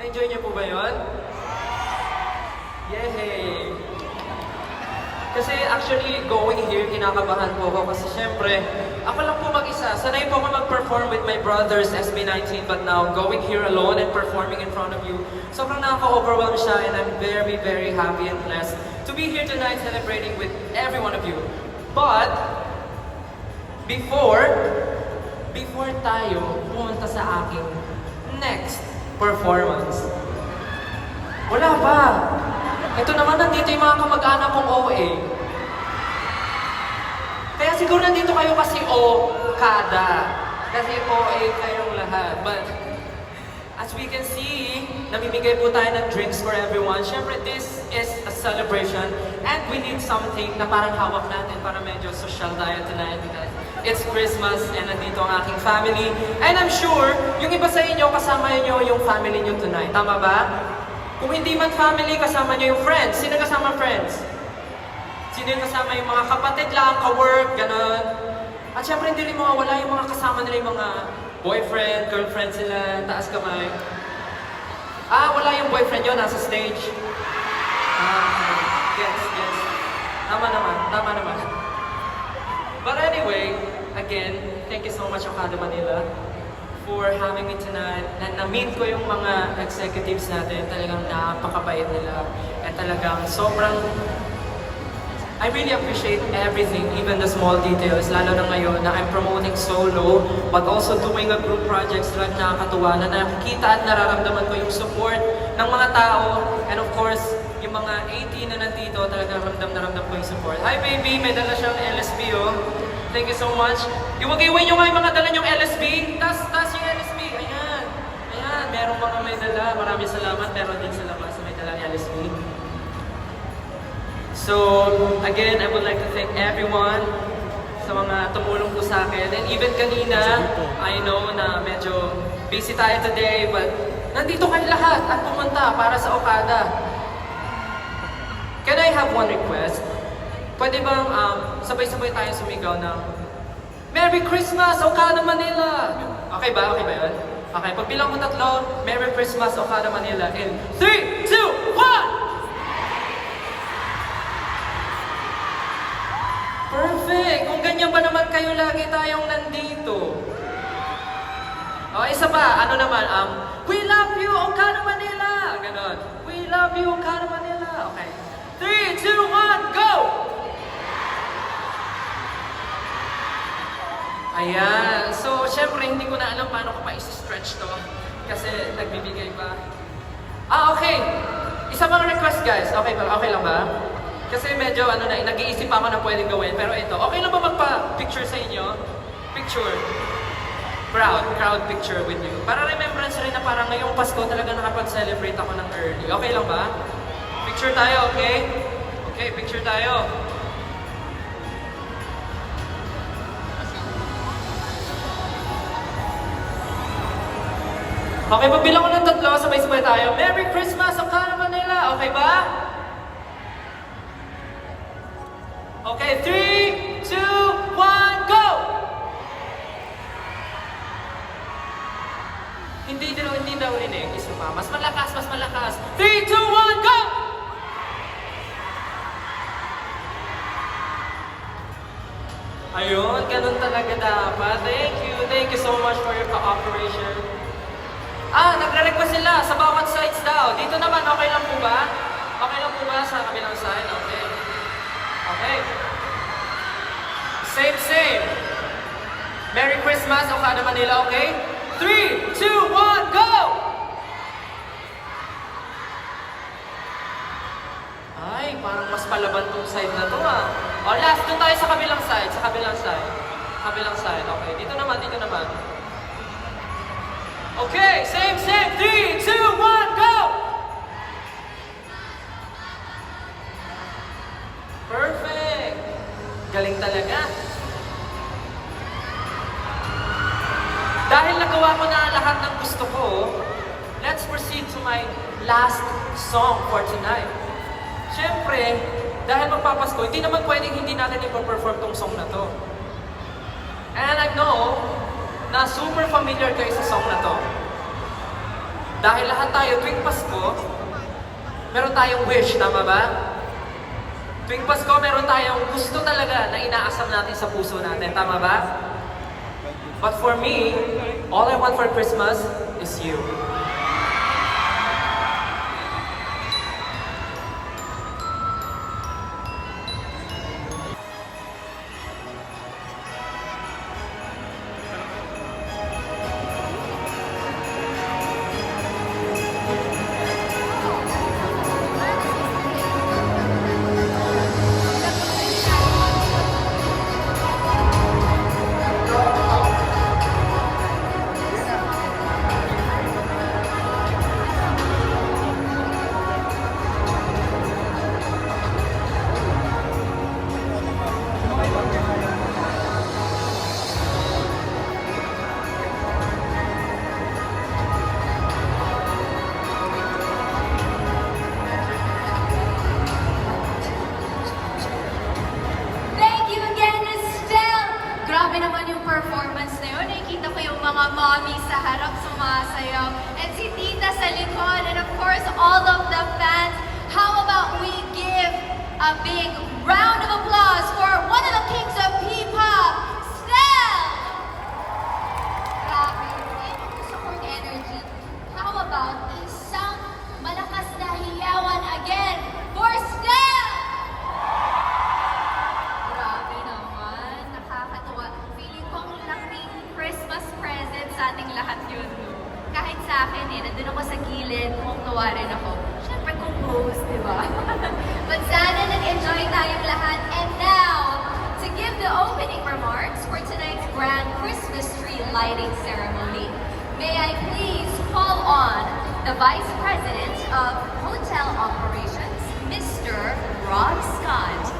Na-enjoy niyo po ba yun? Yay! Kasi actually, going here, kinakabahan po ako kasi syempre, ako lang po mag-isa. Sanay po ako mag-perform with my brothers, SB19, but now, going here alone and performing in front of you, sobrang nakaka-overwhelm siya and I'm very, very happy and blessed to be here tonight celebrating with every one of you. But, before tayo pumunta sa aking next performance, wala pa! Ito naman, nandito yung mga kamag-anak kong OA. Kaya siguro nandito kayo kasi O-kada. Kasi OA kayong lahat. But, as we can see, namimigay po tayo ng drinks for everyone. Siyempre, this is a celebration. And we need something na parang hawak natin para medyo social tayo tonight. Because it's Christmas and nandito ang aking family. And I'm sure, yung iba sa inyo, kasama nyo yung family nyo tonight. Tama ba? Kung hindi man family, kasama nyo yung friends. Sino kasama friends? Sino yung kasama yung mga kapatid lang, ka-work, gano'n? At syempre hindi rin mawawala yung mga kasama nila yung mga boyfriend, girlfriend sila, taas kamay. Wala yung boyfriend yun, nasa stage. Yes. Tama naman. But anyway, again, thank you so much, Okada Manila, for having me tonight. Na-meet ko yung mga executives natin, talagang napakabait nila. At talagang sobrang, I really appreciate everything, even the small details, lalo na ngayon na I'm promoting solo, but also doing a group projects, talagang nakakatuwa na nakikita at nararamdaman ko yung support ng mga tao. And of course, yung mga 18 na nandito, talagang ramdam ko yung support. Hi baby, may dala siyang LSB oh. Thank you so much. Iwag-iway nyo nga yung mga dala nyong LSB. Tas yung LSB. Ayan. Merong mga may dala. Maraming salamat. Meron din sa labas may dalang LSB. So, again, I would like to thank everyone sa mga tumulong po sa akin. And even kanina, I know na medyo busy tayo today, but nandito kayo lahat at pumunta para sa Okada. Can I have one request? Pwede bang sabay-sabay tayo sumigaw ng Merry Christmas, Okada Manila! Okay ba? Okay ba yun? Okay, pagbilang ko 3, Merry Christmas, Okada Manila in 3, 2, 1! Perfect! Kung ganyan ba naman kayo, lagi tayong nandito. Isa pa, ano naman, We love you, Okada Manila! Ganon. We love you, Okada Manila! Okay. 3, 2, 1, go! Ayan. So, syempre, hindi ko na alam paano ko pa isi-stretch to. Kasi nagbibigay pa. Okay. Isa pang request, guys. Okay lang ba? Kasi medyo, nag-iisip pa ako na pwedeng gawin. Pero ito, okay lang ba magpa-picture sa inyo? Picture. Crowd picture with you. Para remembrance rin na parang ngayong Pasko talaga nakapag-celebrate ako ng early. Okay lang ba? Picture tayo, okay? Okay, picture tayo. Okay, pagbilang ko ng 3, sabay-sabay tayo. Merry Christmas, Okada Manila! Okay ba? Okay, 3, 2, 1, go! Hindi daw rinig. Isa pa. Mas malakas. 3, 2, 1, go! Ayun, ganun talaga dapat. Thank you so much for your cooperation. Nagre-request sila sa bawat sides daw. Dito naman, okay lang po ba? Okay lang po ba sa kabilang side? Okay. Same. Merry Christmas, Okada Manila, okay? 3, 2, 1, go! Ay, parang mas palaban tong side na to last, doon tayo sa kabilang side. Okay, dito naman. Okay, same. 3, 2, 1, go! Perfect! Galing talaga. Dahil nagawa ko na lahat ng gusto ko, let's proceed to my last song for tonight. Siyempre, dahil magpapasko, hindi naman pwedeng hindi natin ipaperform tong song na to. And I know na super familiar kayo sa song na to. Dahil lahat tayo, tuwing Pasko, meron tayong wish, tama ba? Tuwing Pasko, meron tayong gusto talaga na inaasam natin sa puso natin, tama ba? But for me, all I want for Christmas is you. Thank you again, Estelle! Grabe naman yung performance na yun. Nakikita ko yung mga mommy sa harap sumasayaw. And si tita sa likod. And of course, all of the fans. How about we give a big round of applause for one of the kings of P-pop, Stell! Grabe. Yan yung support energy. How about isang malakas na hiyawan again for Stell! Grabe naman. Nakakatuwa. Feeling ko ang laking Christmas present sa ating lahat yun. Kahit sa akin nandun ako sa gilid, tuwa rin ako. Siyempre kung host, di ba? But sana nag-enjoy tayong lahat. And now, to give the opening remarks for tonight's grand Christmas tree lighting ceremony, may I please call on the Vice President of Hotel Operations, Mr. Rob Scott.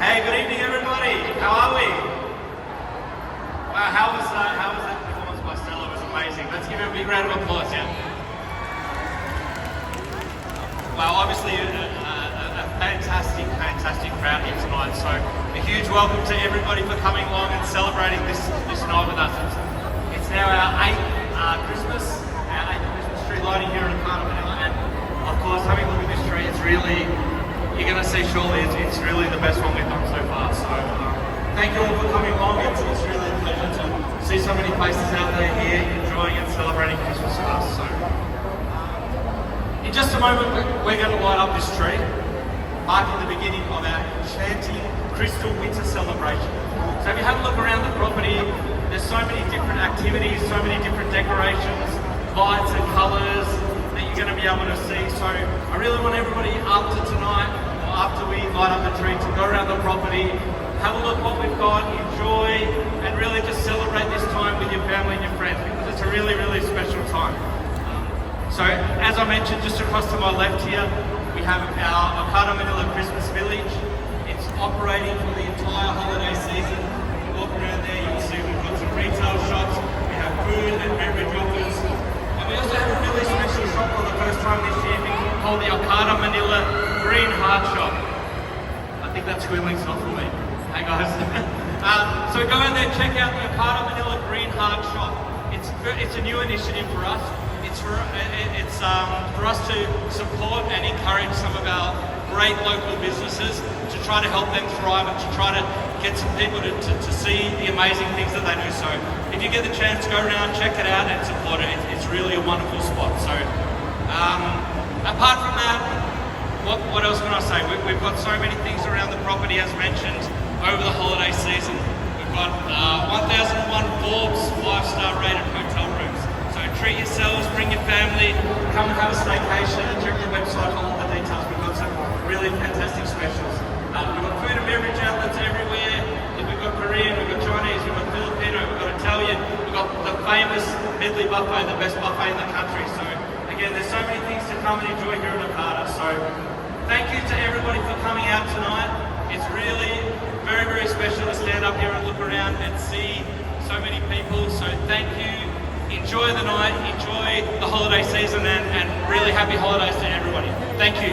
Hey, good evening, everybody. How are we? Wow, how was that performance by Stella? It was amazing. Let's give her a big round of applause, yeah? Well, obviously a fantastic crowd here tonight. So a huge welcome to everybody for coming along and celebrating this night with us. It's now our 8th Christmas tree lighting here at Carter Manila, and of course, having a look at this tree, it's really, you're going to see surely it's really the best one we've done so far. So thank you all for coming along. It's really a pleasure to see so many faces out there here enjoying and celebrating Christmas with us. So in just a moment, we're going to light up this tree, marking the beginning of our enchanting Crystal Winter celebration. So if you have a look around the property, there's so many different activities, so many different decorations, lights and colours that you're going to be able to see. So I really want everybody after tonight, or after we light up the tree, to go around the property, have a look what we've got, enjoy, and really just celebrate this time with your family and your friends, because it's a really, really special time. So as I mentioned, just across to my left here, we have our Carter Manila Christmas Village. It's operating for the entire holiday season. You walk around there, you'll see we've got some retail shops, we have food and beverage offers. We also have a really special shop for the first time this year called the Okada Manila Green Heart Shop. I think that squealing's not for me. Hey guys. So go in there, check out the Okada Manila Green Heart Shop. It's a new initiative for us. It's for us to support and encourage some of our great local businesses to try to help them thrive and to try to get some people to see the amazing things that they do. So if you get the chance, go around, check it out and support it. It's really a wonderful spot. So apart from that, what else can I say? We've got so many things around the property as mentioned over the holiday season. We've got 1001 Forbes 5-star rated hotel rooms. So treat yourselves, bring your family, come and have a staycation and check the website for all the details. We've got some really fantastic specials. We've got food and beverage outlets everywhere. We've got Korean, we've got Chinese, we've got Filipino, we've got Italian, we've got the famous Medley Buffet, the best buffet in the country. So again, there's so many things to come and enjoy here at Okada. So thank you to everybody for coming out tonight. It's really very, very special to stand up here and look around and see so many people. So thank you. Enjoy the night, enjoy the holiday season, and really happy holidays to everybody. Thank you.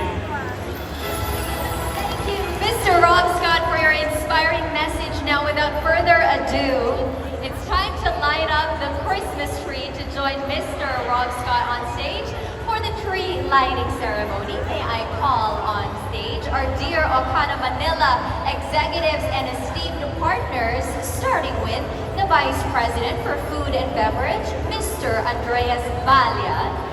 ado, it's time to light up the Christmas tree to join Mr. Rob Scott on stage for the tree lighting ceremony. May I call on stage our dear Okada Manila executives and esteemed partners, starting with the Vice President for Food and Beverage, Mr. Andreas Valia,